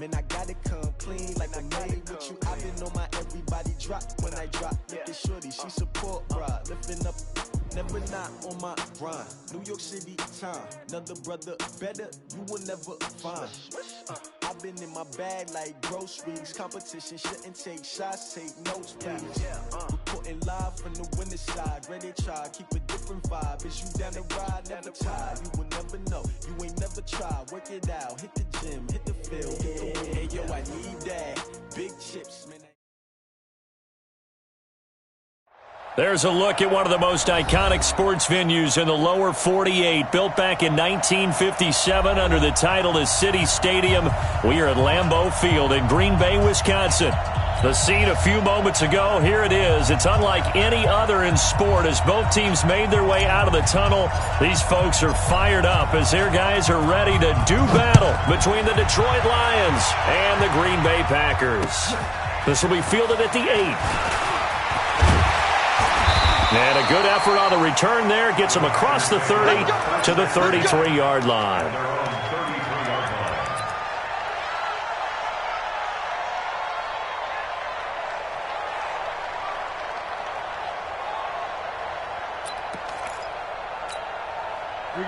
Man, I gotta come clean like I'm made with you. I've been on my everybody drop when I drop. Look at shorty, she support ride. Lifting up, never not on my grind. New York City time, another brother better, you will never find. I've been in my bag like groceries. Competition shouldn't take shots, take notes, please. Reporting live from the winner side. Ready to try, keep a different vibe. Is you down the ride, never tired. You will never know, you ain't never tried. Work it out, hit the gym, hit the field, hit the win. Hey yo, I need that. Big chips, man. There's a look at one of the most iconic sports venues in the lower 48. Built back in 1957 under the title of City Stadium. We are at Lambeau Field in Green Bay, Wisconsin. The scene a few moments ago, here it is. It's unlike any other in sport as both teams made their way out of the tunnel. These folks are fired up as their guys are ready to do battle between the Detroit Lions and the Green Bay Packers. This will be fielded at the 8. And a good effort on the return there. Gets him across the 30 to the 33-yard line.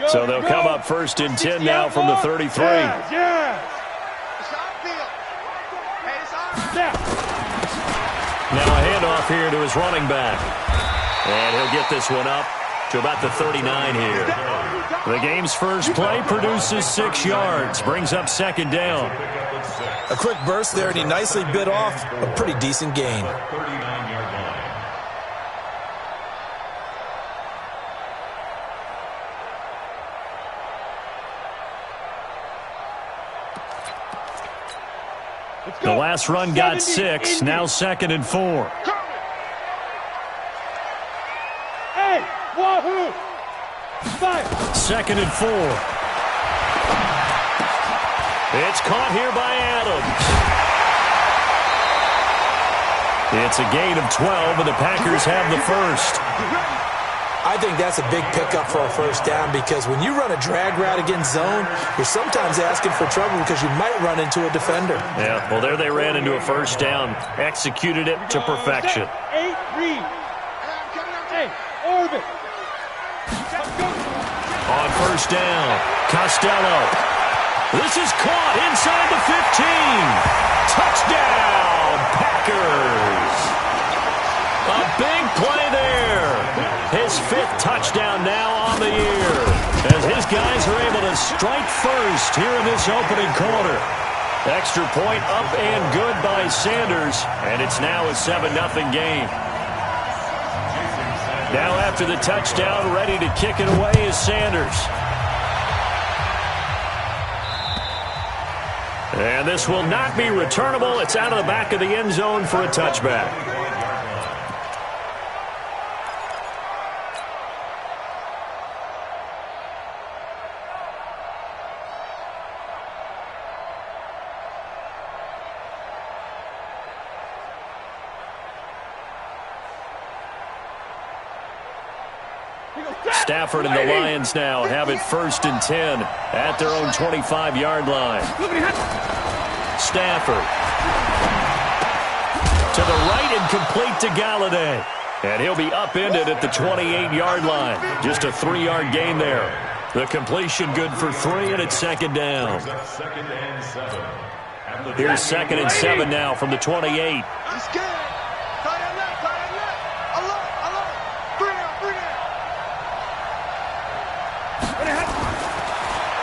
So they'll come up first and 10 now from the 33. Now a handoff here to his running back. And he'll get this one up to about the 39 here. The game's first play produces 6 yards. Brings up second down. A quick burst there, and he nicely bit off a pretty decent gain. The last run got 6. Now second and 4. Second and 4. It's caught here by Adams. It's a gain of 12, and the Packers have the first. I think that's a big pickup for a first down because when you run a drag route against zone, you're sometimes asking for trouble because you might run into a defender. Yeah, well, there they ran into a first down. Executed it to perfection. On first down, Costello. This is caught inside the 15. Touchdown, Packers. A big play there. His 5th touchdown now on the year. As his guys are able to strike first here in this opening quarter. Extra point up and good by Sanders. And it's now a 7-0 game. Now after the touchdown, ready to kick it away is Sanders. And this will not be returnable. It's out of the back of the end zone for a touchback. Stafford and the Lions now have it first and 10 at their own 25-yard line. Stafford to the right and complete to Galladay. And he'll be upended at the 28-yard line. Just a 3-yard gain there. The completion good for 3, and it's second down. Here's second and 7 now from the 28.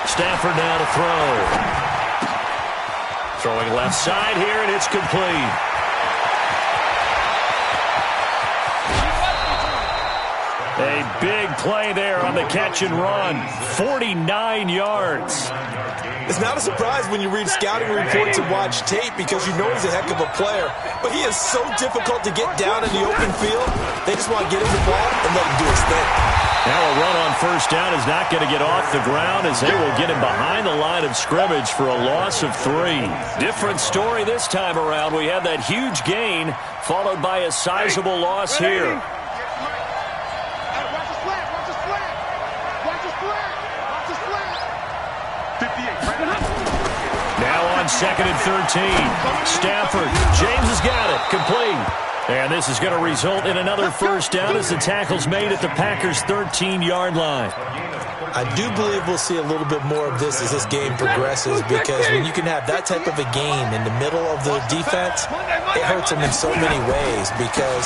Stafford now to throw. Throwing left side here, and it's complete. A big play there on the catch and run. 49 yards. It's not a surprise when you read scouting reports and watch tape because you know he's a heck of a player. But he is so difficult to get down in the open field. They just want to get him the ball and let him do his thing. Now a run on first down is not going to get off the ground as they will get him behind the line of scrimmage for a loss of 3. Different story this time around. We had that huge gain followed by a sizable loss here. Now on second and and 13. Stafford, James has got it, complete. And this is going to result in another first down as the tackle's made at the Packers' 13-yard line. I do believe we'll see a little bit more of this as this game progresses, because when you can have that type of a gain in the middle of the defense, it hurts them in so many ways, because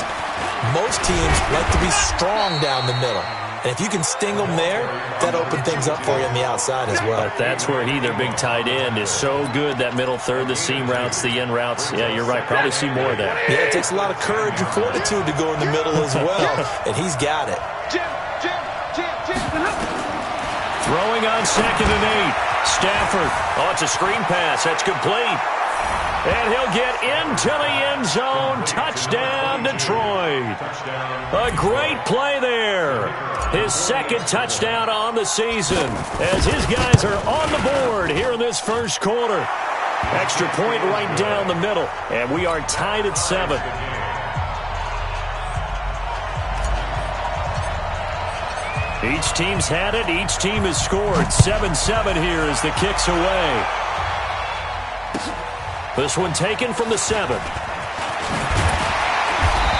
most teams like to be strong down the middle. And if you can sting them there, that opens things up for you on the outside as well. But that's where their big tight end, is so good, that middle third, the seam routes, the end routes. Yeah, you're right. Probably see more of that. Yeah, it takes a lot of courage and fortitude to go in the middle as well, and he's got it. Throwing on 2nd and 8. Stafford. Oh, it's a screen pass. That's complete. And he'll get into the end zone. Touchdown, Detroit. A great play there. His 2nd touchdown on the season, as his guys are on the board here in this first quarter. Extra point right down the middle, and we are tied at 7. Each team's had it. Each team has scored. 7-7 here as the kick's away. This one taken from the 7.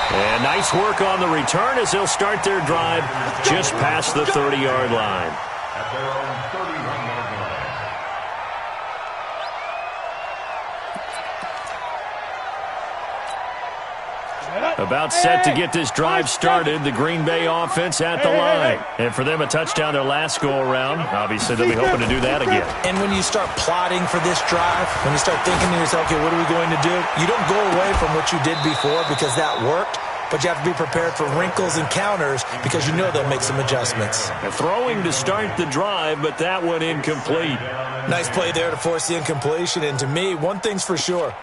And nice work on the return as they'll start their drive just past the 30-yard line. At their own 31-yard line. About set to get this drive started, the Green Bay offense at the line. And for them, a touchdown their last go-around. Obviously, they'll be hoping to do that again. And when you start plotting for this drive, when you start thinking to yourself, okay, what are we going to do? You don't go away from what you did before because that worked, but you have to be prepared for wrinkles and counters because you know they'll make some adjustments. And throwing to start the drive, but that one incomplete. Nice play there to force the incompletion. And to me, one thing's for sure.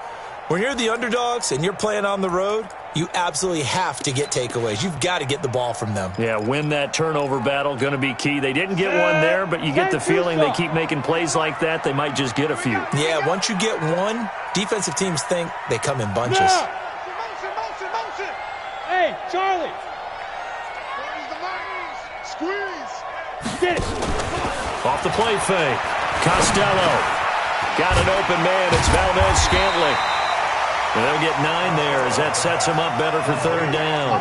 When you're the underdogs and you're playing on the road, you absolutely have to get takeaways. You've got to get the ball from them. Yeah, win that turnover battle, going to be key. They didn't get one there, but you get the feeling they keep making plays like that, they might just get a few. Yeah, once you get one, defensive teams think they come in bunches. Motion. Hey, Charlie. Where's the lines? Squeeze. Get it. Off the play fake. Costello. Got an open man. It's Valdez-Scantling. And they'll get 9 there as that sets them up better for third down.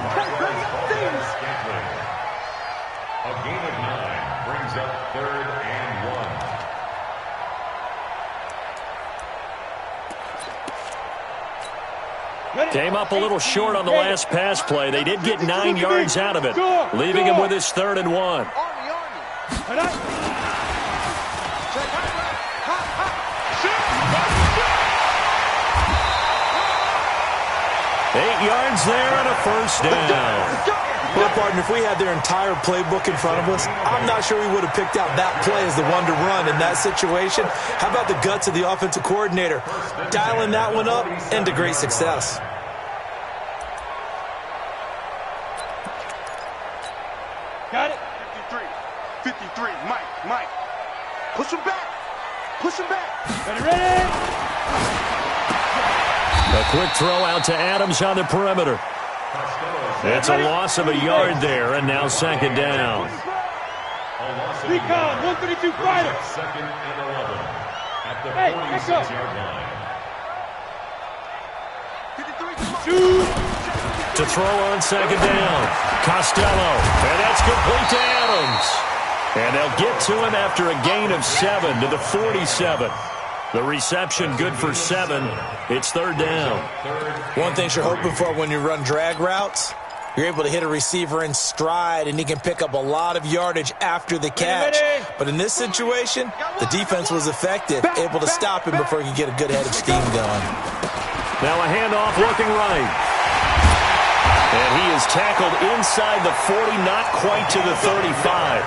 A gain of 9 brings up 3rd and 1. Came up a little short on the last pass play. They did get 9 yards out of it, leaving him with his 3rd and 1. 8 yards there and a first down. Well, partner, if we had their entire playbook in front of us, I'm not sure we would have picked out that play as the one to run in that situation. How about the guts of the offensive coordinator? Dialing that one up into great success. Got it. 53, Mike. Push him back. Ready. A quick throw out to Adams on the perimeter. It's a loss of a yard there, and now 2nd down. Recon, 132 fighter. 2nd and 11 at the Hey, 46-yard line. To throw on 2nd down. Costello, and that's complete to Adams. And they'll get to him after a gain of 7 to the 47. The reception good for 7. It's 3rd down. One thing you're hoping for when you run drag routes, you're able to hit a receiver in stride, and he can pick up a lot of yardage after the catch. But in this situation, the defense was effective, able to stop him before he could get a good head of steam going. Now a handoff looking right. And he is tackled inside the 40, not quite to the 35.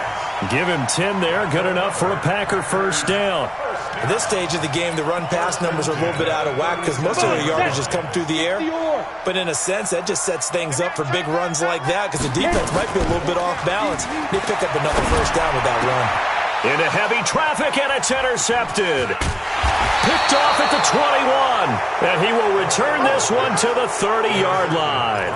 Give him 10 there, good enough for a Packer first down. At this stage of the game, the run-pass numbers are a little bit out of whack because most of their yardage has come through the air. But in a sense, that just sets things up for big runs like that because the defense might be a little bit off balance. They pick up another first down with that run. Into heavy traffic, and it's intercepted. Picked off at the 21. And he will return this one to the 30-yard line.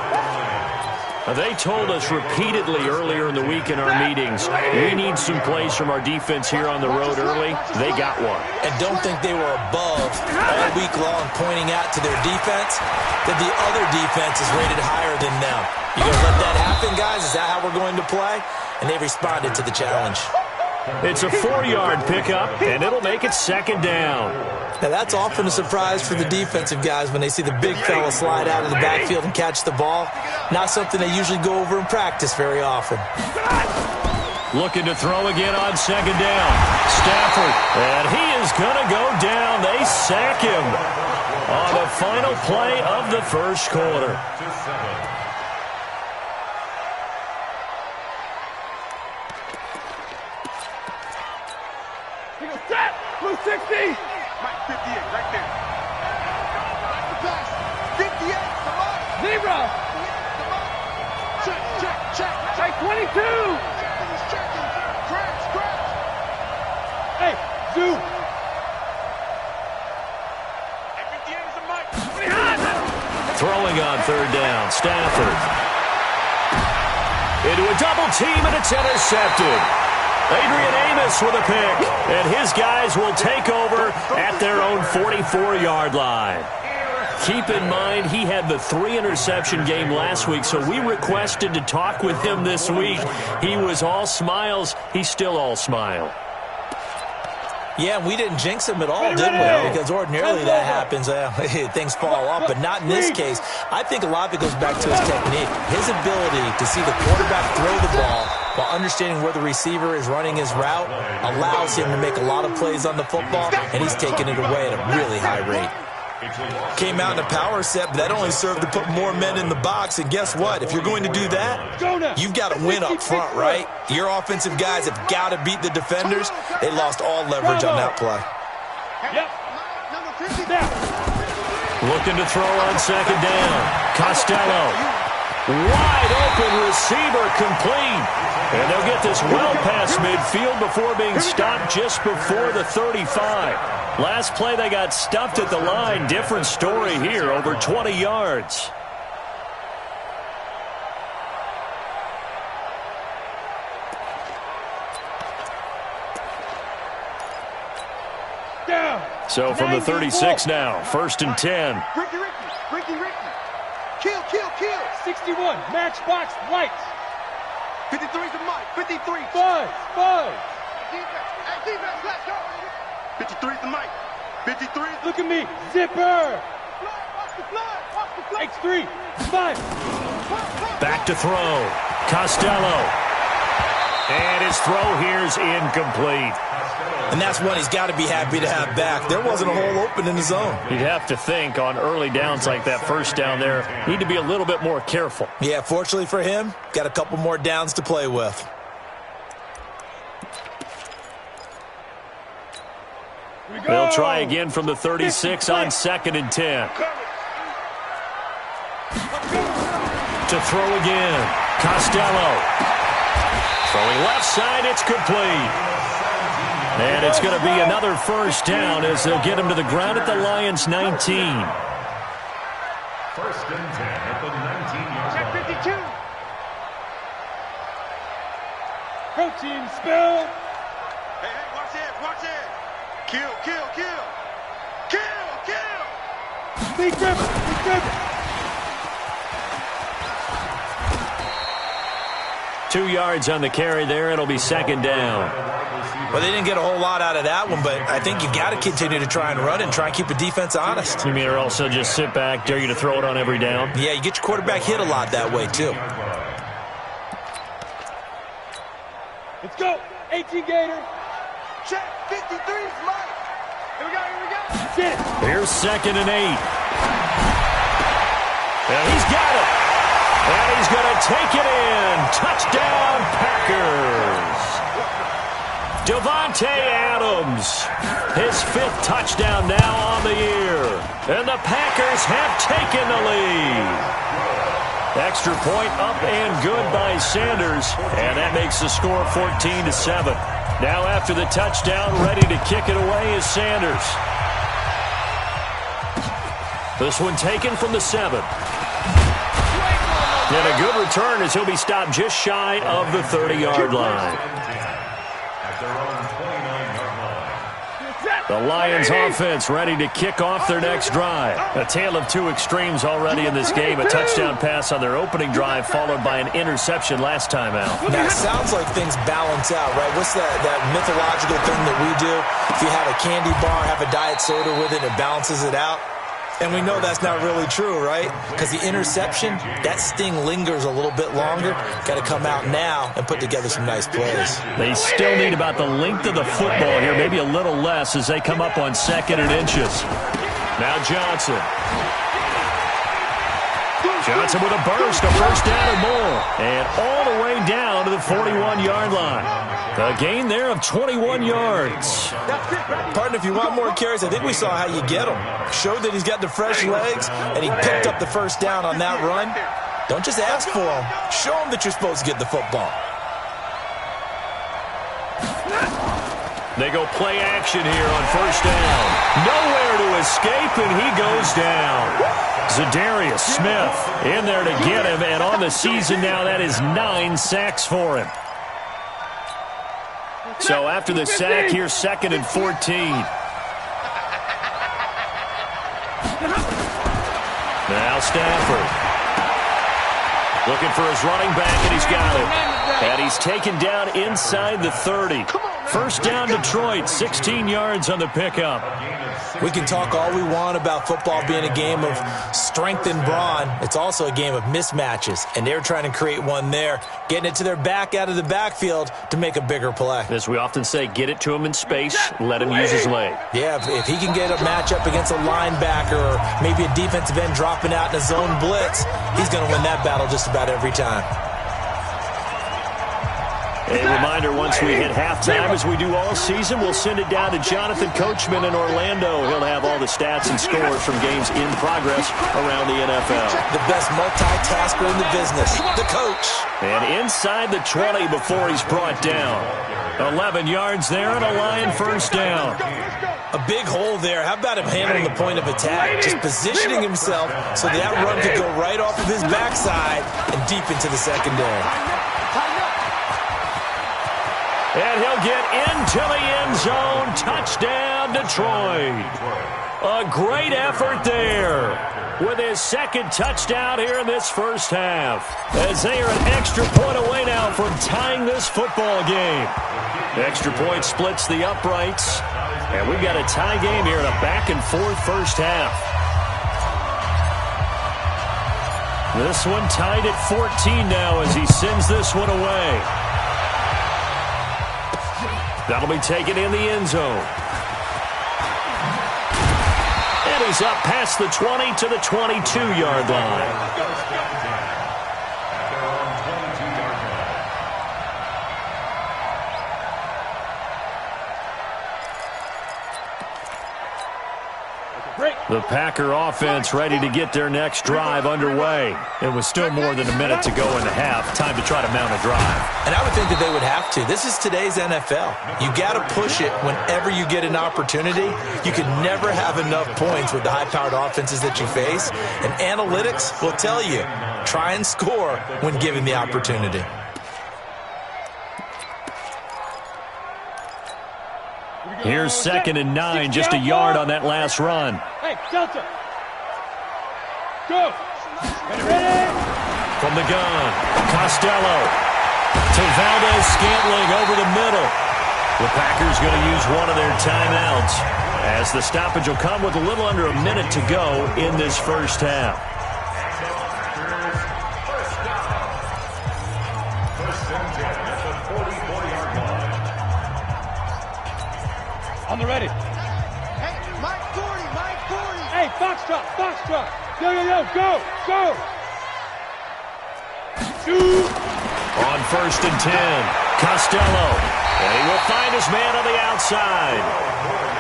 They told us repeatedly earlier in the week in our meetings, we need some plays from our defense here on the road early. They got one. And don't think they were above all week long pointing out to their defense that the other defense is rated higher than them. You going to let that happen, guys? Is that how we're going to play? And they responded to the challenge. It's a 4-yard pickup, and it'll make it second down. Now, that's often a surprise for the defensive guys when they see the big fella slide out of the backfield and catch the ball. Not something they usually go over in practice very often. Looking to throw again on second down. Stafford, and he is going to go down. They sack him on the final play of the first quarter. Blue 60! Mike, 58, right there. The pass. 58, come on. Zebra! Come on. Check. Check 22! He's checking. Crash. Hey, Zoo! At 58 is the Mike. Throwing on third down. Stafford. Into a double team, and it's intercepted. Adrian Amos with a pick, and his guys will take over at their own 44-yard line. Keep in mind, he had the 3-interception game last week, so we requested to talk with him this week. He was all smiles. He's still all smile. Yeah, we didn't jinx him at all, did we? Because ordinarily that happens. Things fall off, but not in this case. I think a lot of it goes back to his technique. His ability to see the quarterback throw the ball while understanding where the receiver is running his route allows him to make a lot of plays on the football, and he's taking it away at a really high rate. Came out in a power set, but that only served to put more men in the box. And guess what? If you're going to do that, you've got to win up front, right? Your offensive guys have got to beat the defenders. They lost all leverage on that play. Looking to throw on second down. Costello. Wide open receiver, complete. And they'll get this well past midfield before being stopped just before the 35. Last play, they got stuffed at the line. Different story here, over 20 yards. Down. So from the 36 now, 1st and 10. Ricky. Kill. 61, matchbox lights. 53's the Mike. 53. Five. Defense, let's go. 53's the Mike. 53. Look at me. Zipper. Watch the fly. X3. 5. Back to throw. Costello. And his throw here's incomplete. And that's one he's got to be happy to have back. There wasn't a hole open in the zone. You'd have to think on early downs like that first down there, need to be a little bit more careful. Yeah, fortunately for him, got a couple more downs to play with. They'll try again from the 36 on 2nd and 10. To throw again. Costello. Throwing left side, it's complete. And it's going to be another first down as they'll get him to the ground at the Lions' 19. 1st and 10 at the 19-yard Check line. 52. Protein spill. Hey, watch it. Kill. Big dribble. 2 yards on the carry there. It'll be second down. Well, they didn't get a whole lot out of that one, but I think you've got to continue to try and run and try and keep the defense honest. You mean or also just sit back, dare you to throw it on every down? Yeah, you get your quarterback hit a lot that way, too. Let's go. 18 Gator. Check. 53's Mike. Here we go. Get it. Here's 2nd and 8. And he's got it. And he's going to take it in. Touchdown, Packers. Devontae Adams, his 5th touchdown now on the year. And the Packers have taken the lead. Extra point up and good by Sanders. And that makes the score 14-7. Now after the touchdown, ready to kick it away is Sanders. This one taken from the 7. And a good return as he'll be stopped just shy of the 30-yard line. At their own 29-yard line. The Lions offense ready to kick off their next drive. A tale of two extremes already in this game. A touchdown pass on their opening drive followed by an interception last time out. Now, it sounds like things balance out, right? What's that mythological thing that we do? If you have a candy bar, have a diet soda with it, it balances it out. And we know that's not really true, right? Because the interception, that sting lingers a little bit longer. Got to come out now and put together some nice plays. They still need about the length of the football here, maybe a little less as they come up on 2nd and inches. Now Johnson. Johnson with a burst, a first down and more. And all the way down to the 41-yard line. A gain there of 21 yards. Partner, if you want more carries, I think we saw how you get them. Showed that he's got the fresh legs, and he picked up the first down on that run. Don't just ask for them. Show them that you're supposed to get the football. They go play action here on first down. Nowhere to escape, and he goes down. Zadarius Smith in there to get him, and on the season now, that is 9 sacks for him. So after the sack, here's 2nd and 14. Now Stafford. Looking for his running back, and he's got it. And he's taken down inside the 30. First down, Detroit, 16 yards on the pickup. We can talk all we want about football being a game of strength and brawn. It's also a game of mismatches, and they're trying to create one there, getting it to their back out of the backfield to make a bigger play. As we often say, get it to him in space, let him use his leg. Yeah, if he can get a matchup against a linebacker or maybe a defensive end dropping out in a zone blitz, he's going to win that battle just about every time. A reminder, once we hit halftime, as we do all season, we'll send it down to Jonathan Coachman in Orlando. He'll have all the stats and scores from games in progress around the NFL. The best multitasker in the business, the coach. And inside the 20 before he's brought down. 11 yards there and a Lion first down. A big hole there. How about him handling the point of attack? Just positioning himself so that run could go right off of his backside and deep into the secondary. And he'll get into the end zone. Touchdown, Detroit. A great effort there with his 2nd touchdown here in this first half. As they are an extra point away now from tying this football game. Extra point splits the uprights. And we've got a tie game here in a back-and-forth first half. This one tied at 14 now as he sends this one away. That'll be taken in the end zone. And he's up past the 20 to the 22-yard line. The Packer offense ready to get their next drive underway. It was still more than a minute to go in the half. Time to try to mount a drive. And I would think that they would have to. This is today's NFL. You got to push it whenever you get an opportunity. You can never have enough points with the high-powered offenses that you face. And analytics will tell you, try and score when given the opportunity. Here's 2nd and 9, just a yard on that last run. Hey, Delta. Go. Ready? From the gun, Costello to Valdez-Scantling over the middle. The Packers going to use one of their timeouts as the stoppage will come with a little under a minute to go in this first half. On the ready. Hey, Mike 40, Mike 40. Hey, Foxtrot, Foxtrot. Yo, yo, yo, go, go. Shoot. On 1st and 10, Costello. And he will find his man on the outside.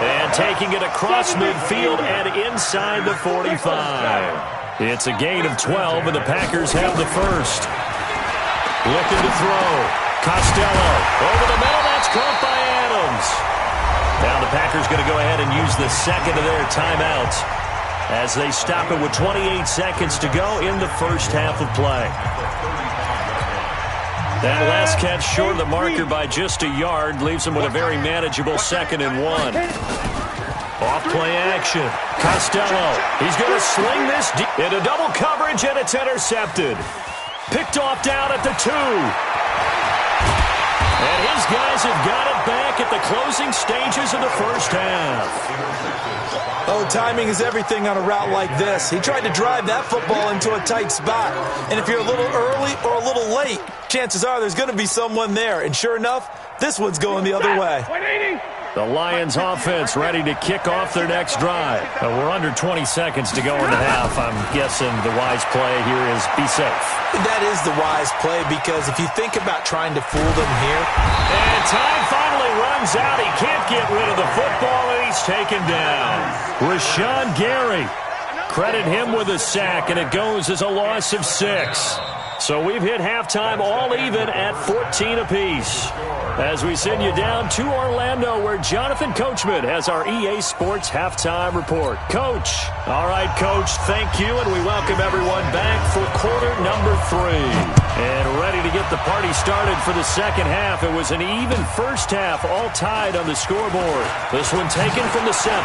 And taking it across midfield and inside the 45. It's a gain of 12, and the Packers have the first. Looking to throw. Costello over the middle. That's caught by Adams. Now the Packers going to go ahead and use the 2nd of their timeouts. as they stop it with 28 seconds to go in the first half of play. That last catch short of the marker by just a yard leaves them with a very manageable 2nd and 1. Off play action. Costello. He's going to sling this deep into double coverage, and it's intercepted. Picked off down at the 2. And his guys have got it back at the closing stages of the first half. Oh, timing is everything on a route like this. He tried to drive that football into a tight spot. And if you're a little early or a little late, chances are there's going to be someone there. And sure enough, this one's going the other way. The Lions offense ready to kick off their next drive. We're under 20 seconds to go in the half. I'm guessing the wise play here is be safe. That is the wise play, because if you think about trying to fool them here. And time finally runs out. He can't get rid of the football, and he's taken down. Rashawn Gary. Credit him with a sack, and it goes as a loss of 6. So we've hit halftime all even at 14 apiece. As we send you down to Orlando, where Jonathan Coachman has our EA Sports Halftime Report. Coach. All right, Coach, thank you, and we welcome everyone back for quarter number 3. And ready to get the party started for the second half. It was an even first half, all tied on the scoreboard. This one taken from the 7.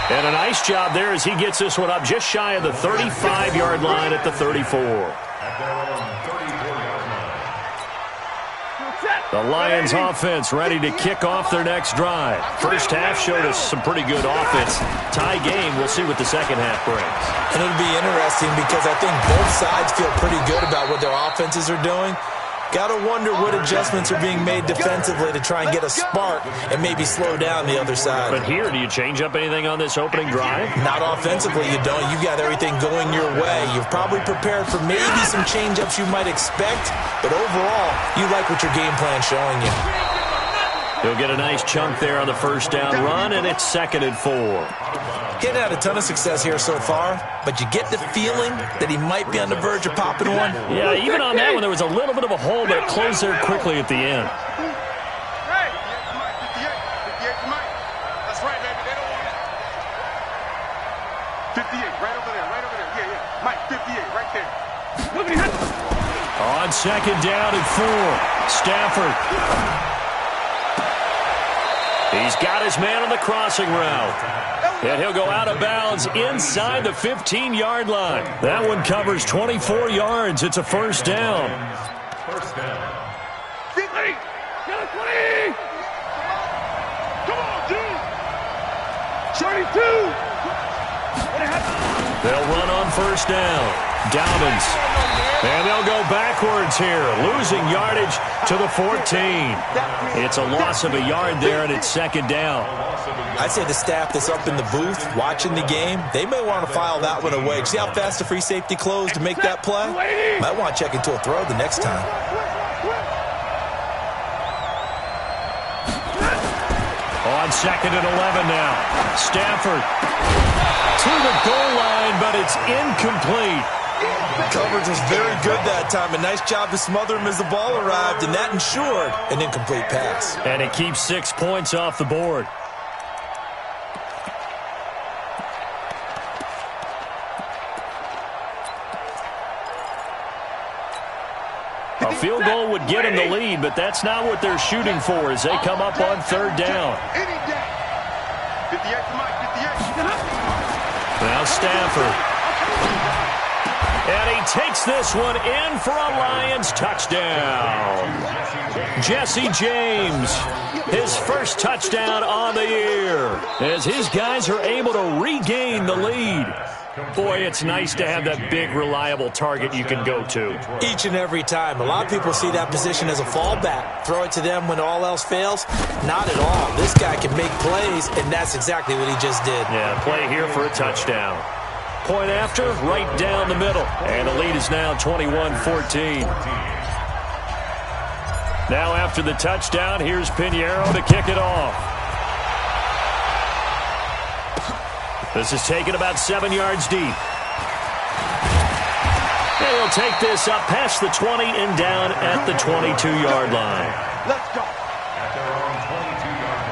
And a nice job there as he gets this one up just shy of the 35-yard line at the 34. The Lions offense ready to kick off their next drive. First half showed us some pretty good offense. Tie game, we'll see what the second half brings. And it'll be interesting because I think both sides feel pretty good about what their offenses are doing. Got to wonder what adjustments are being made defensively to try and get a spark and maybe slow down the other side. But here, do you change up anything on this opening drive? Not offensively, you don't. You've got everything going your way. You've probably prepared for maybe some change-ups you might expect, but overall, you like what your game plan's showing you. He'll get a nice chunk there on the first down run, and it's 2nd and 4. He hadn't had a ton of success here so far, but you get the feeling that he might be on the verge of popping one. Yeah, even on that one, there was a little bit of a hole, but it closed there quickly at the end. Hey, 58, Mike. That's right, baby. They don't want it. 58, right over there, right over there. Yeah. Mike, 58, right there. On 2nd down and 4, Stafford. He's got his man on the crossing route. And he'll go out of bounds inside the 15-yard line. That one covers 24 yards. It's a first down. First down. 50. 20. Come on, dude. 32. They'll run on first down. Dobbins. And they'll go backwards here, losing yardage to the 14. It's a loss of a yard there, and it's 2nd down. I'd say the staff that's up in the booth watching the game, they may want to file that one away. See how fast the free safety closed to make that play? Might want to check into a throw the next time. On 2nd and 11 now. Stafford to the goal line, but it's incomplete. Coverage was very good that time. A nice job to smother him as the ball arrived, and that ensured an incomplete pass. And it keeps 6 points off the board. A field goal would get them the lead, but that's not what they're shooting for as they come up on 3rd down. 58 to Mike, 58. Now Stafford. And he takes this one in for a Lions touchdown. Jesse James, his first touchdown on the year, as his guys are able to regain the lead. Boy, it's nice to have that big, reliable target you can go to. Each and every time. A lot of people see that position as a fallback. Throw it to them when all else fails. Not at all. This guy can make plays, and that's exactly what he just did. Yeah, play here for a touchdown. Point after, right down the middle. And the lead is now 21-14. Now after the touchdown, here's Pinheiro to kick it off. This is taken about 7 yards deep. And he'll take this up past the 20 and down at the 22-yard line. Let's go. At their own 22-yard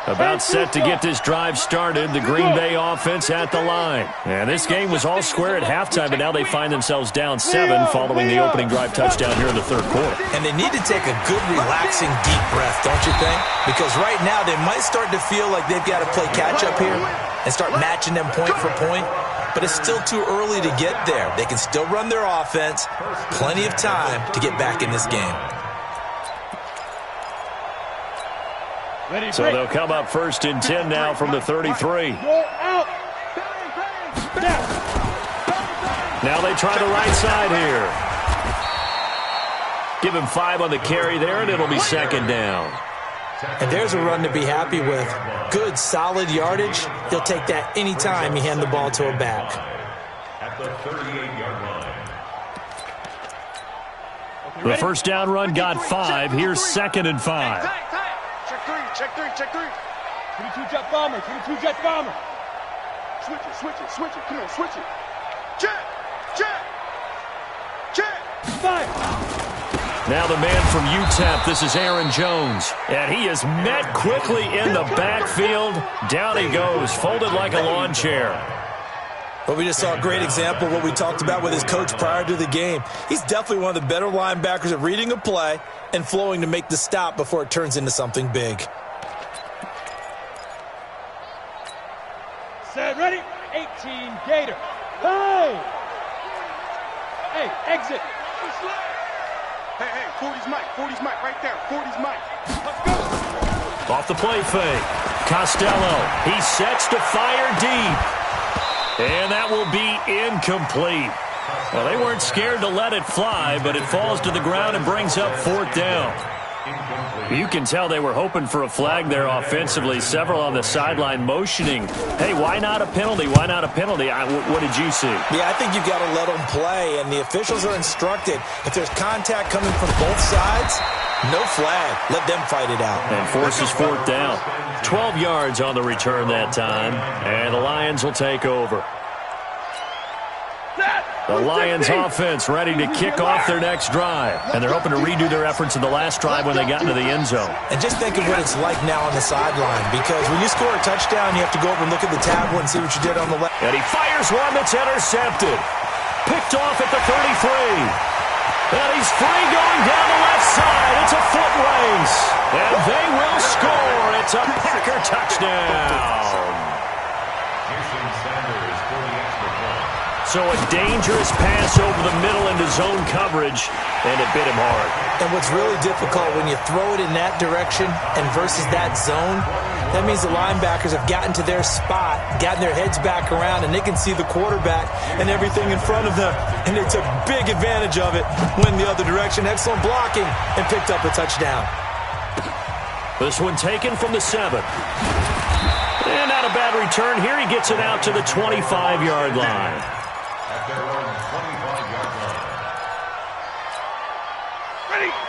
About set to get this drive started, the Green Bay offense at the line. And this game was all square at halftime, but now they find themselves down 7 following the opening drive touchdown here in the third quarter. And they need to take a good, relaxing, deep breath, don't you think? Because right now they might start to feel like they've got to play catch-up here and start matching them point for point. But it's still too early to get there. They can still run their offense. Plenty of time to get back in this game. So they'll come up first and 10 now from the 33. Now they try the right side here. Give him 5 on the carry there, and it'll be second down. And there's a run to be happy with. Good, solid yardage. He'll take that any time you hand the ball to a back. At the 38-yard line. The first down run got 5. Here's second and 5. Check three. 22 jet bomber. Switch it. Come on, switch it. Check. 5. Now the man from UTEP, this is Aaron Jones. And he is met quickly in the backfield. Down he goes, folded like a lawn chair. But we just saw a great example of what we talked about with his coach prior to the game. He's definitely one of the better linebackers at reading a play and flowing to make the stop before it turns into something big. Set, ready? 18, Gator. Hey, exit. Hey, 40's Mike, right there. 40's Mike. Let's go. Off the play fake. Costello, he sets to fire deep. And that will be incomplete. Well, they weren't scared to let it fly, but it falls to the ground and brings up fourth down. You can tell they were hoping for a flag there offensively. Several on the sideline motioning, hey, why not a penalty? Why not a penalty? What did you see? Yeah, I think you've got to let them play, and the officials are instructed. If there's contact coming from both sides, no flag. Let them fight it out. And forces fourth down. 12 yards on the return that time, and the Lions will take over. The Lions offense ready to kick off their next drive. And they're hoping to redo their efforts in the last drive when they got into the end zone. And just think of what it's like now on the sideline, because when you score a touchdown, you have to go over and look at the tablet and see what you did on the left. And he fires one that's intercepted. Picked off at the 33. And he's free going down the left side. It's a foot race. And they will score. It's a Packer touchdown. So a dangerous pass over the middle into zone coverage, and it bit him hard. And what's really difficult when you throw it in that direction and versus that zone, that means the linebackers have gotten to their spot, gotten their heads back around, and they can see the quarterback and everything in front of them. And they took big advantage of it, went the other direction, excellent blocking, and picked up a touchdown. This one taken from the 7. And not a bad return here. He gets it out to the 25-yard line.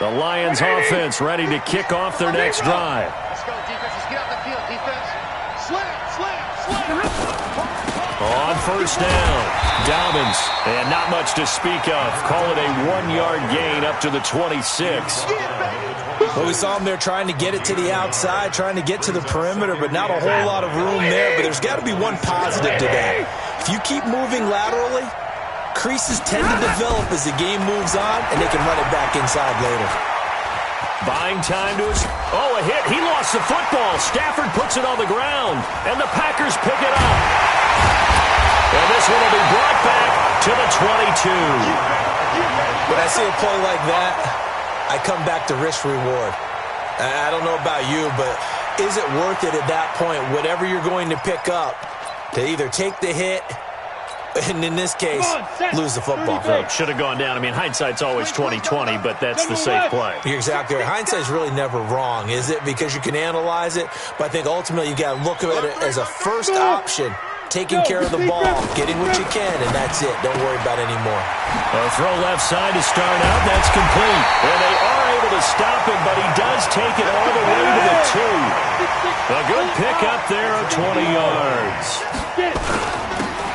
The Lions offense ready to kick off their next drive. Let's go, defense. Let's get out the field, defense. Slam. On first down, Dobbins, and not much to speak of. Call it a 1-yard gain up to the 26. Well, we saw him there trying to get it to the outside, trying to get to the perimeter, but not a whole lot of room there. But there's got to be one positive to that. If you keep moving laterally, creases tend to develop as the game moves on, and they can run it back inside later. Buying time to his... Oh, a hit. He lost the football. Stafford puts it on the ground, and the Packers pick it up. And this one will be brought back to the 22. When I see a play like that, I come back to risk-reward. I don't know about you, but is it worth it at that point, whatever you're going to pick up, to either take the hit, and in this case, lose the football? Should have gone down. I mean, hindsight's always 20/20, but that's the safe play. You're exactly right. Hindsight's really never wrong, is it? Because you can analyze it, but I think ultimately you got to look at it as a first option, taking care of the ball, getting what you can, and that's it. Don't worry about it anymore. A throw left side to start out. That's complete. And they are able to stop him, but he does take it all the way to the 2. A good pick up there of 20 yards.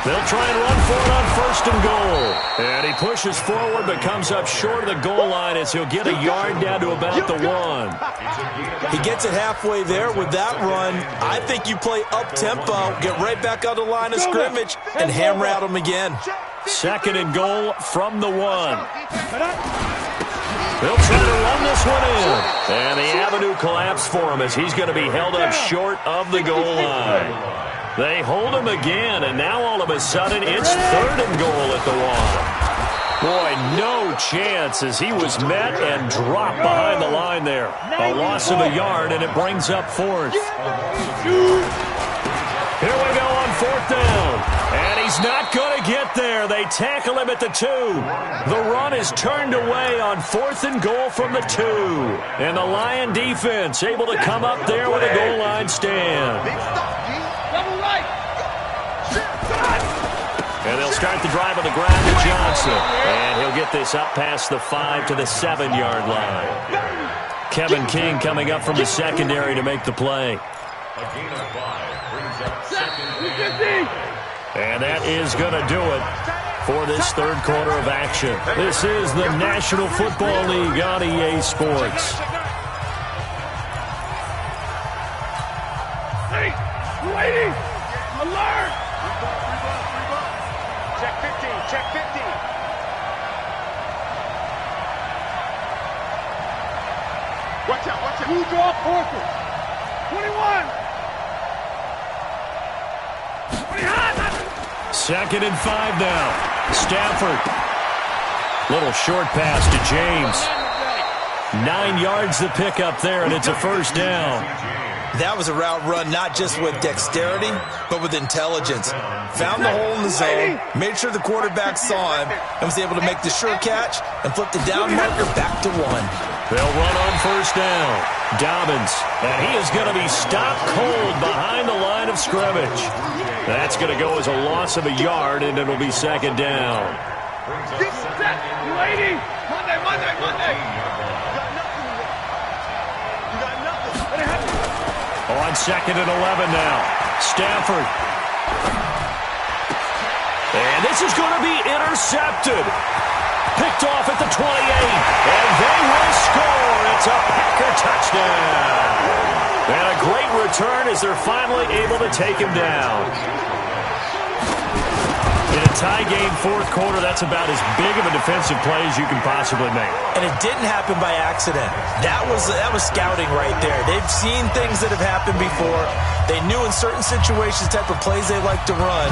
They'll try and run for it on 1st and goal. And he pushes forward but comes up short of the goal line as he'll get a yard down to about the 1. He gets it halfway there with that run. I think you play up-tempo, get right back on the line of scrimmage, and hammer at him again. 2nd and goal from the 1. They'll try to run this one in. And the avenue collapsed for him as he's going to be held up short of the goal line. They hold him again, and now all of a sudden it's 3rd and goal at the 1. Boy, no chance as he was met and dropped behind the line there. A loss of a yard, and it brings up 4th. Here we go on 4th down. And he's not going to get there. They tackle him at the 2. The run is turned away on 4th and goal from the 2. And the Lion defense able to come up there with a goal line stand. Double right. And they'll start the drive on the ground to Johnson. And he'll get this up past the 5 to the 7-yard line. Kevin King coming up from the secondary to make the play. A gain of 5 brings up 2nd and 10. And that is going to do it for this 3rd quarter of action. This is the National Football League on EA Sports. Hey, lady, alert! Check 15, check 15. Watch out, watch out. Who draw Porter? 21. 2nd and 5 now. Stafford. Little short pass to James. 9 yards to pick up there, and it's a 1st down. That was a route run not just with dexterity, but with intelligence. Found the hole in the zone, made sure the quarterback saw him, and was able to make the sure catch and flip the down marker back to 1. They'll run on 1st down. Dobbins, and he is going to be stopped cold behind the line of scrimmage. That's going to go as a loss of a yard, and it'll be 2nd down. Get set, lady. Monday, Monday, Monday. You got nothing. On 2nd and 11 now. Stafford. And this is going to be intercepted. Picked off at the 28. And they will score. It's a Packer touchdown. And a great return as they're finally able to take him down. In a tie game 4th quarter, that's about as big of a defensive play as you can possibly make. And it didn't happen by accident. That was scouting right there. They've seen things that have happened before. They knew in certain situations the type of plays they like to run,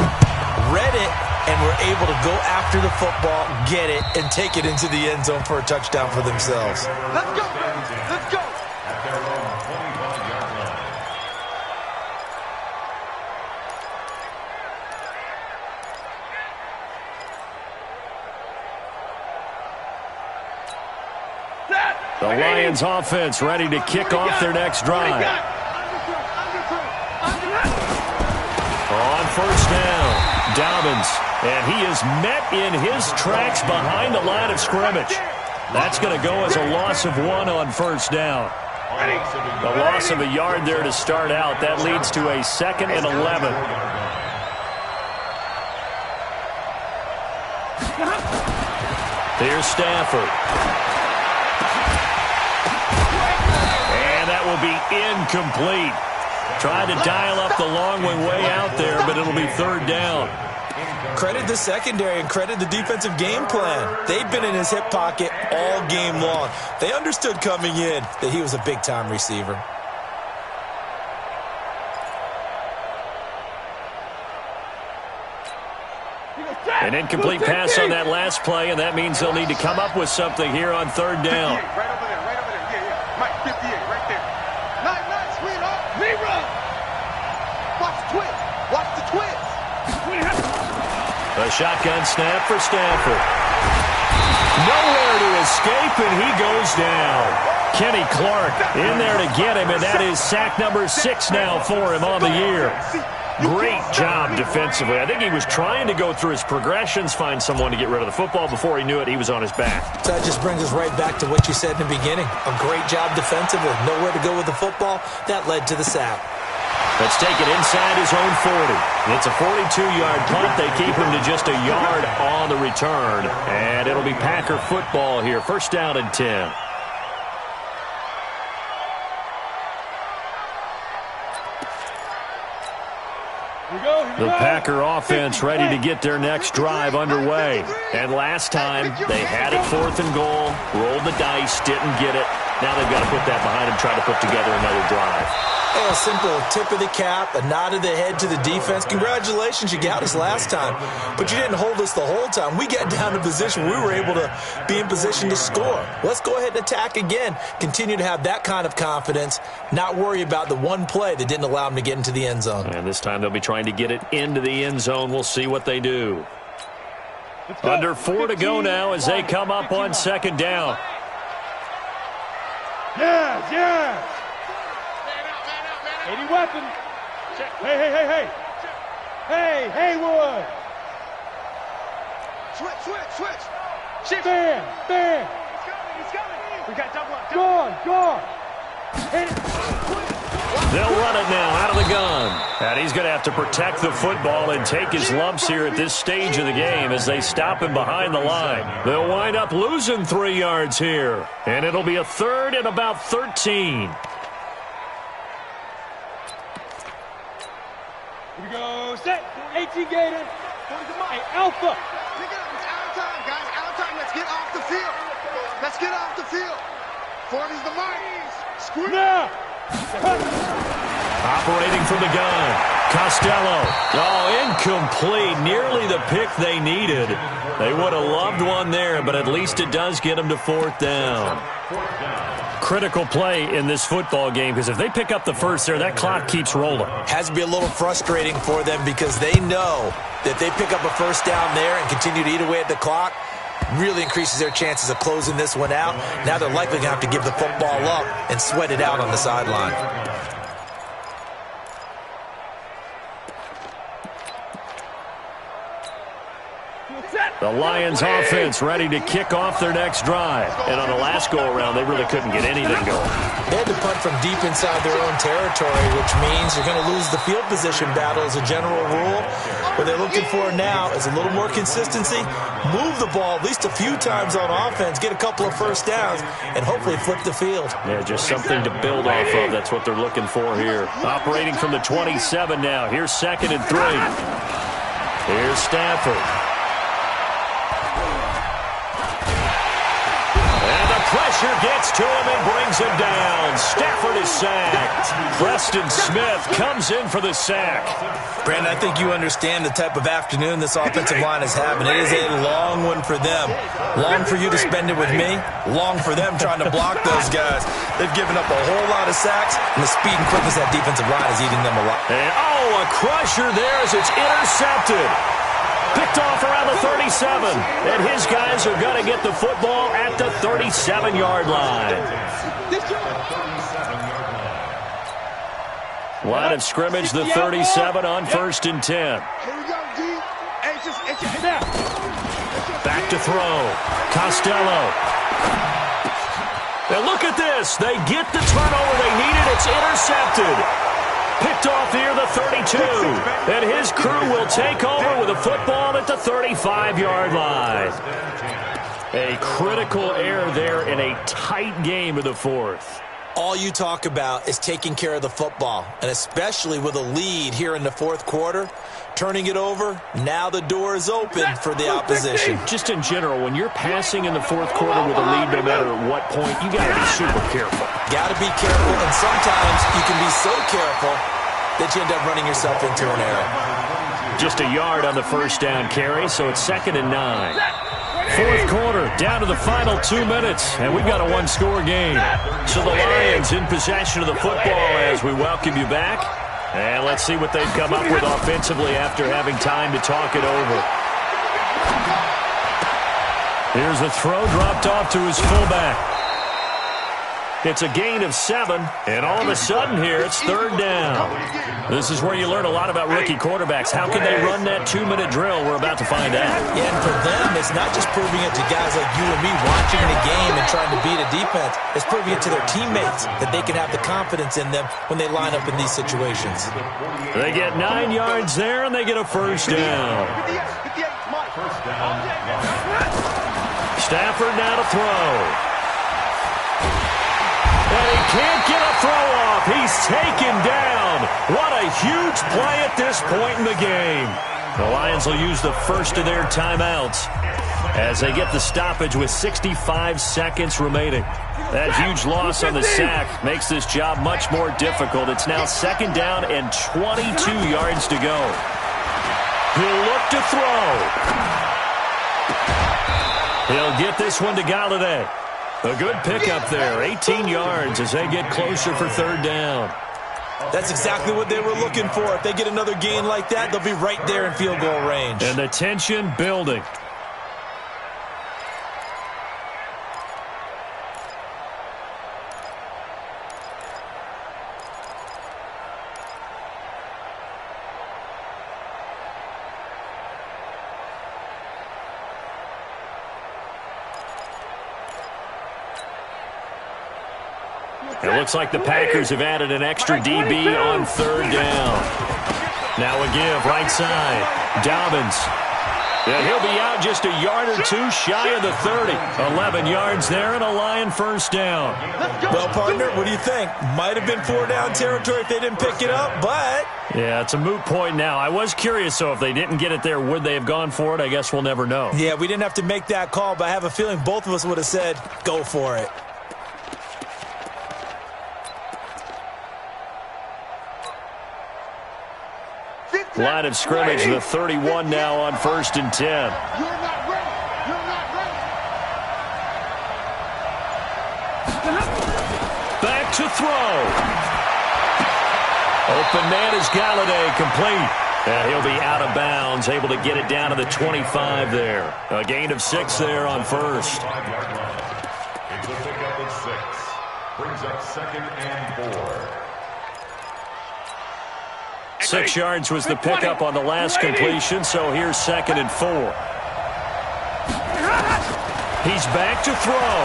read it, and were able to go after the football, get it, and take it into the end zone for a touchdown for themselves. Let's go. Let's go. At their own 25-yard line. The Lions offense ready to kick off their next drive. On 1st down, Dobbins, and he is met in his tracks behind the line of scrimmage. That's going to go as a loss of 1 on 1st down. The loss of a yard there to start out. That leads to a 2nd and 11. Here's Stafford. And that will be incomplete. Tried to dial up the long way out there, but it'll be 3rd down. Credit the secondary and credit the defensive game plan. They've been in his hip pocket all game long. They understood coming in that he was a big-time receiver. An incomplete pass on that last play, and that means they'll need to come up with something here on 3rd down. Right over there, right over there. Yeah, yeah. Mike, 58, right there. Nice, sweetheart. Zero. Watch the twist. Watch the twist. A shotgun snap for Stafford. Nowhere to escape, and he goes down. Kenny Clark in there to get him, and that is sack number 6 now for him on the year. Great job defensively. I think he was trying to go through his progressions, find someone to get rid of the football. Before he knew it, he was on his back. That just brings us right back to what you said in the beginning. A great job defensively. Nowhere to go with the football. That led to the sack. Let's take it inside his own 40. It's a 42-yard punt. They keep him to just a yard on the return. And it'll be Packer football here. First down and 10. The Packer offense ready to get their next drive underway. And last time, they had it 4th and goal, rolled the dice, didn't get it. Now they've got to put that behind them, try to put together another drive. A simple tip of the cap, a nod of the head to the defense. Congratulations, you got us last time, but you didn't hold us the whole time. We got down to position. We were able to be in position to score. Let's go ahead and attack again. Continue to have that kind of confidence, not worry about the one play that didn't allow them to get into the end zone. And this time they'll be trying to get it into the end zone. We'll see what they do. Under 4 to go now as they come up on 2nd down. Yes. 80 weapon. Hey. Hey, Haywood. Switch. Bam. He's coming. We got double. Gone. Hit it. They'll run it now out of the gun. And he's going to have to protect the football and take his lumps here at this stage of the game as they stop him behind the line. They'll wind up losing 3 yards here. And it'll be a 3rd and about 13. Here we go. Set. 18 Gator. Hey, Alpha. Pick it up. It's out of time, guys. Out of time. Let's get off the field. 40's the mark. Squeeze. Now. Operating from the gun. Costello. Oh, incomplete. Nearly the pick they needed. They would have loved one there, but at least it does get them to 4th down. Critical play in this football game because if they pick up the first there, that clock keeps rolling. Has to be a little frustrating for them because they know that they pick up a first down there and continue to eat away at the clock. Really increases their chances of closing this one out. Now they're likely going to have to give the football up and sweat it out on the sideline. The Lions offense ready to kick off their next drive. And on the last go-around, they really couldn't get anything going. They had to punt from deep inside their own territory, which means you're going to lose the field position battle as a general rule. What they're looking for now is a little more consistency, move the ball at least a few times on offense, get a couple of first downs, and hopefully flip the field. Yeah, just something to build off of. That's what they're looking for here. Operating from the 27 now. Here's 2nd and 3. Here's Stafford. Pressure gets to him and brings him down. Stafford is sacked. Preston Smith comes in for the sack. Brandon, I think you understand the type of afternoon this offensive line is having. It is a long one for them. Long for you to spend it with me. Long for them trying to block those guys. They've given up a whole lot of sacks, and the speed and quickness of that defensive line is eating them a lot. And, a crusher there as it's intercepted. Picked off around the 37. And his guys are going to get the football at the 37-yard line. Line of scrimmage, the 37 on 1st and 10. Back to throw. Costello. And look at this. They get the turnover they needed. It's intercepted. Picked off near the 32. And his crew will take over with a football at the 35-yard line. A critical error there in a tight game of the 4th. All you talk about is taking care of the football, and especially with a lead here in the 4th quarter, turning it over, now the door is open for the opposition. Just in general, when you're passing in the 4th quarter with a lead no matter what point, you got to be super careful. Got to be careful, and sometimes you can be so careful that you end up running yourself into an error. Just a yard on the first down carry, so it's 2nd and 9. 4th quarter, down to the final 2 minutes, and we've got a one-score game. So the Lions in possession of the football as we welcome you back. And let's see what they've come up with offensively after having time to talk it over. Here's a throw dropped off to his fullback. It's a gain of 7, and all of a sudden here, it's third down. This is where you learn a lot about rookie quarterbacks. How can they run that 2-minute drill? We're about to find out. Yeah, and for them, it's not just proving it to guys like you and me watching the game and trying to beat a defense. It's proving it to their teammates that they can have the confidence in them when they line up in these situations. They get 9 yards there, and they get a first down. Stafford now to throw. And he can't get a throw off. He's taken down. What a huge play at this point in the game. The Lions will use the first of their timeouts as they get the stoppage with 65 seconds remaining. That huge loss on the sack makes this job much more difficult. It's now second down and 22 yards to go. He'll look to throw. He'll get this one to Galladay. A good pickup there, 18 yards as they get closer for third down. That's exactly what they were looking for. If they get another gain like that, they'll be right there in field goal range. And the tension building. It looks like the Packers have added an extra DB on third down. Now a give, right side. Dobbins. And he'll be out just a yard or two shy of the 30. 11 yards there and a Lion first down. Well, partner, what do you think? Might have been 4-down territory if they didn't pick it up, but... Yeah, it's a moot point now. I was curious, so if they didn't get it there, would they have gone for it? I guess we'll never know. Yeah, we didn't have to make that call, but I have a feeling both of us would have said, go for it. Line of scrimmage, the 31 now on 1st and 10. You're not ready. You're not ready. Back to throw. Open man is Galladay, complete. And he'll be out of bounds, able to get it down to the 25 there. A gain of 6 there on first. It's a pickup of 6. Brings up 2nd and 4. 6 yards was the pickup on the last completion, so here's 2nd and 4. He's back to throw.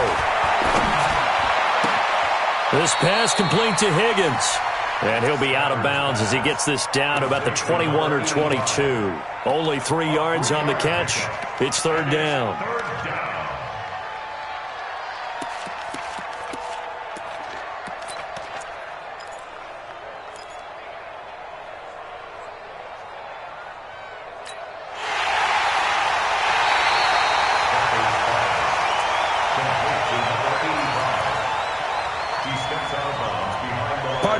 This pass complete to Higgins. And he'll be out of bounds as he gets this down to about the 21 or 22. Only 3 yards on the catch. It's third down.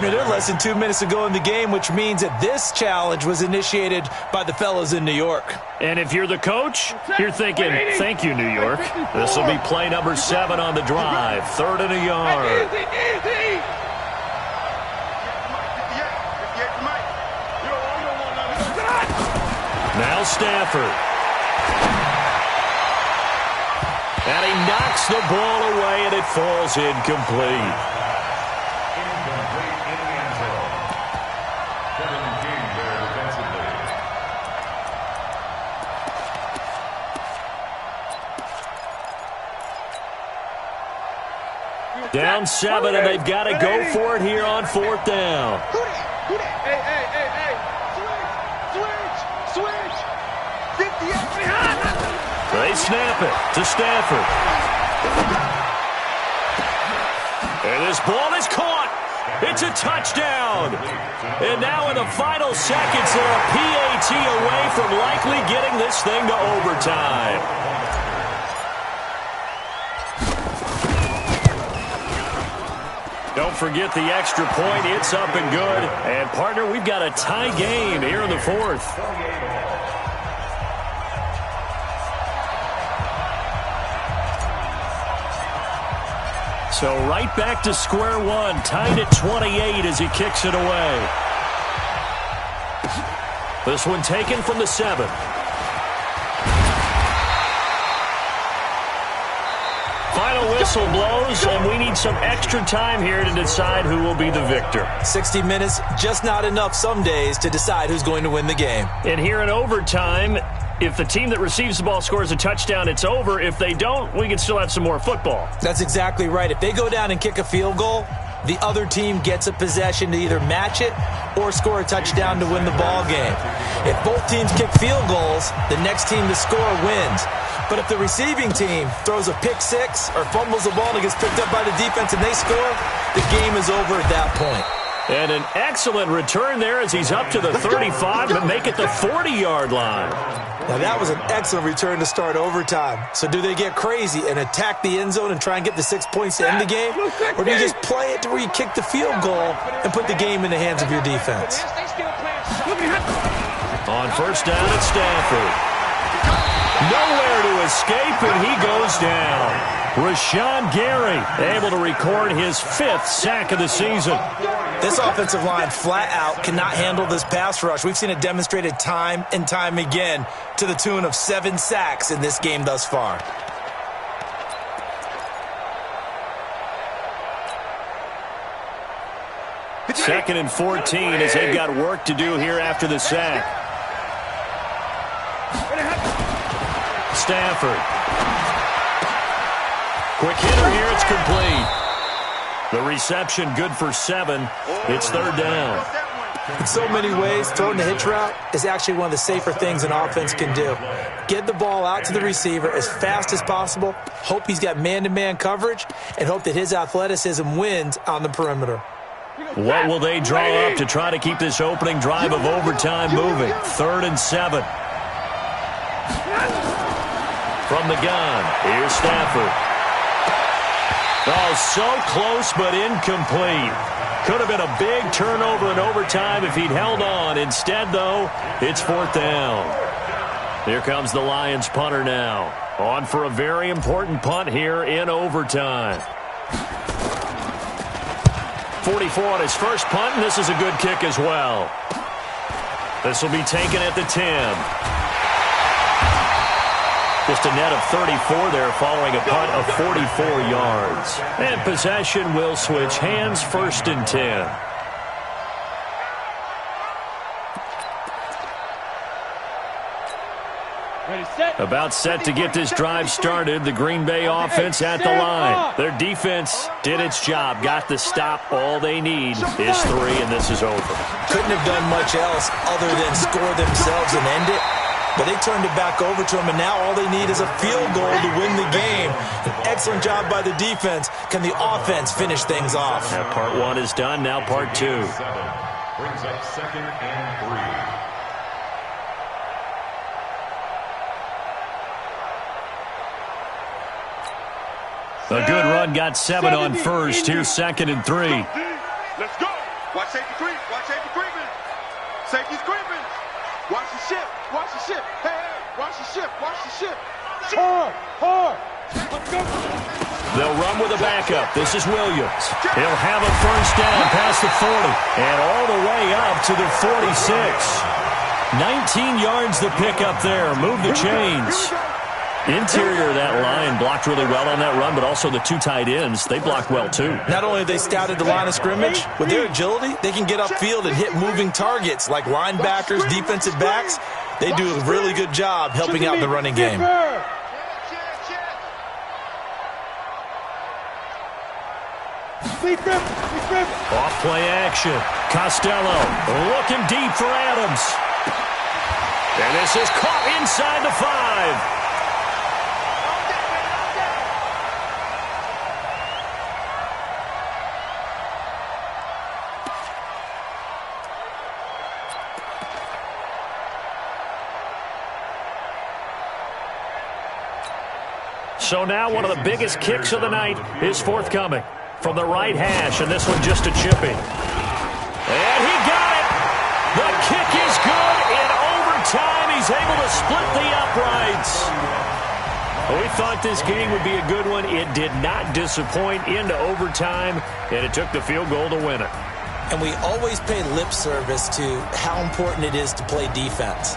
They're less than 2 minutes to go in the game, which means that this challenge was initiated by the fellas in New York. And if you're the coach, you're thinking, thank you, New York. This will be play number 7 on the drive. 3rd and a yard. Now Stafford. And he knocks the ball away, and it falls incomplete. Down 7, and they've got to go for it here on 4th down. Hey. Switch. 58. They snap it to Stafford. And this ball is caught. It's a touchdown. And now in the final seconds, they're a PAT away from likely getting this thing to overtime. Don't forget the extra point. It's up and good. And, partner, we've got a tie game here in the 4th. So right back to square one. Tied at 28 as he kicks it away. This one taken from the 7. Final final whistle blows, and we need some extra time here to decide who will be the victor. 60 minutes, just not enough some days to decide who's going to win the game. And here in overtime, if the team that receives the ball scores a touchdown, it's over. If they don't, we can still have some more football. That's exactly right. If they go down and kick a field goal, the other team gets a possession to either match it or score a touchdown to win the ball game. If both teams kick field goals, the next team to score wins. But if the receiving team throws a pick six or fumbles the ball and it gets picked up by the defense and they score, the game is over at that point. And an excellent return there as he's up to the 35 to make it the 40-yard line. Now, that was an excellent return to start overtime. So do they get crazy and attack the end zone and try and get the 6 points to end the game? Or do you just play it to where you kick the field goal and put the game in the hands of your defense? On first down, it's Stafford. Nowhere to escape, and he goes down. Rashawn Gary able to record his 5th sack of the season. This offensive line flat out cannot handle this pass rush. We've seen it demonstrated time and time again to the tune of 7 sacks in this game thus far. Second and 14 as they've got work to do here after the sack. Stafford. Quick hitter here, it's complete. The reception good for 7. It's third down. In so many ways, throwing the hitch route is actually one of the safer things an offense can do. Get the ball out to the receiver as fast as possible, hope he's got man-to-man coverage, and hope that his athleticism wins on the perimeter. What will they draw up to try to keep this opening drive of overtime moving? 3rd and 7. From the gun, here's Stafford. Oh, so close but incomplete. Could have been a big turnover in overtime if he'd held on. Instead, though, it's 4th down. Here comes the Lions punter now. On for a very important punt here in overtime. 44 on his first punt, and this is a good kick as well. This will be taken at the 10. Just a net of 34 there following a punt of 44 yards. And possession will switch hands, 1st and 10. About set to get this drive started. The Green Bay offense at the line. Their defense did its job. Got the stop. All they need is 3, and this is over. Couldn't have done much else other than score themselves and end it. But they turned it back over to him, and now all they need is a field goal to win the game. An excellent job by the defense. Can the offense finish things off? That part 1 is done. Now part 2. Brings up 2nd and 3. A good run got 7 on first. Here's 2nd and 3. Let's go. Watch safety creep. Watch safety creeping. Safety's creeping. Watch the ship. Watch the ship. Hey, hey. Watch the ship. Watch the ship. Hard. Let's go. They'll run with a backup. This is Williams. He'll have a first down past the 40 and all the way up to the 46. 19 yards to pick up there. Move the chains. Interior of that line blocked really well on that run, but also the 2 tight ends, they blocked well too. Not only have they scouted the line of scrimmage, with their agility, they can get upfield and hit moving targets like linebackers, defensive backs. They do a really good job helping out in the running game. Off play action. Costello looking deep for Adams. And this is caught inside the 5. So now one of the biggest kicks of the night is forthcoming from the right hash, and this one just a chipping. And he got it! The kick is good in overtime. He's able to split the uprights. We thought this game would be a good one. It did not disappoint into overtime, and it took the field goal to win it. And we always pay lip service to how important it is to play defense.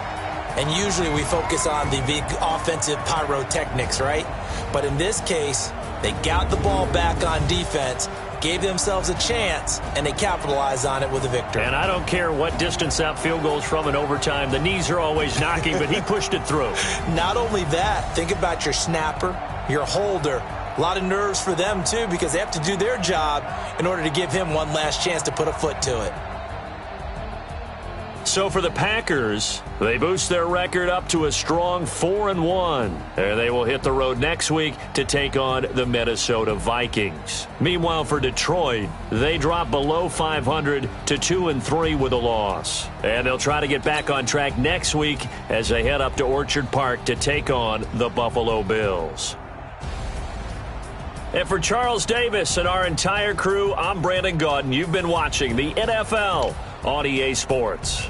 And usually we focus on the big offensive pyrotechnics, right? But in this case, They got the ball back on defense, gave themselves a chance, and they capitalized on it with a victory. And I don't care what distance that field goes from in overtime. The knees are always knocking, but he pushed it through. Not only that, think about your snapper, your holder. A lot of nerves for them, too, because they have to do their job in order to give him one last chance to put a foot to it. So for the Packers, they boost their record up to a strong 4-1. And they will hit the road next week to take on the Minnesota Vikings. Meanwhile, for Detroit, they drop below 500 to 2-3 with a loss. And they'll try to get back on track next week as they head up to Orchard Park to take on the Buffalo Bills. And for Charles Davis and our entire crew, I'm Brandon Gaudin. You've been watching the NFL on EA Sports.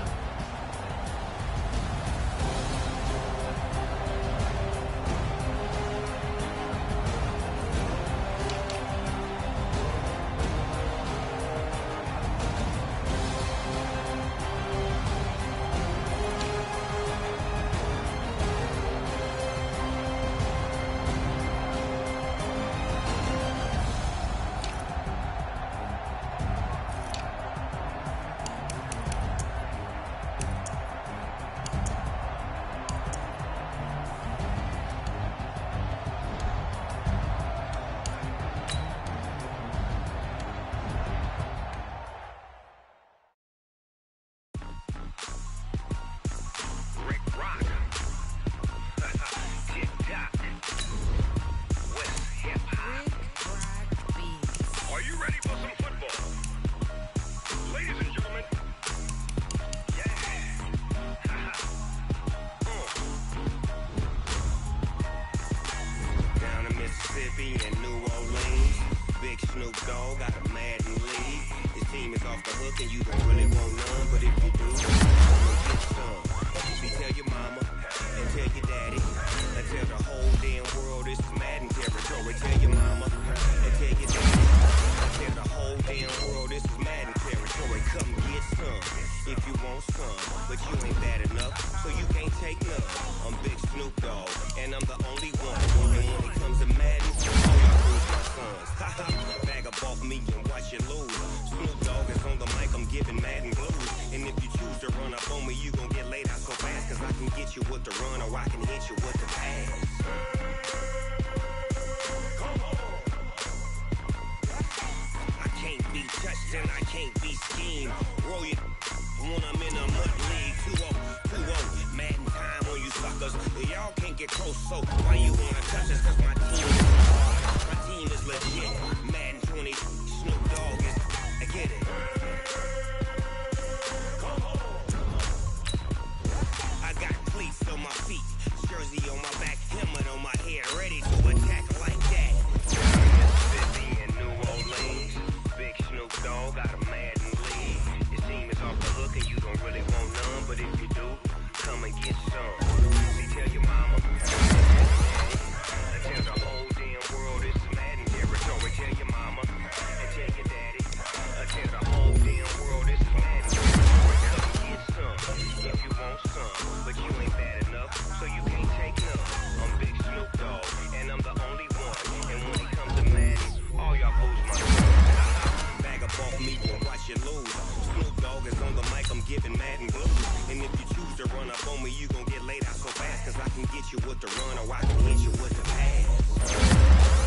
you with the run, or I can hit you with the pass.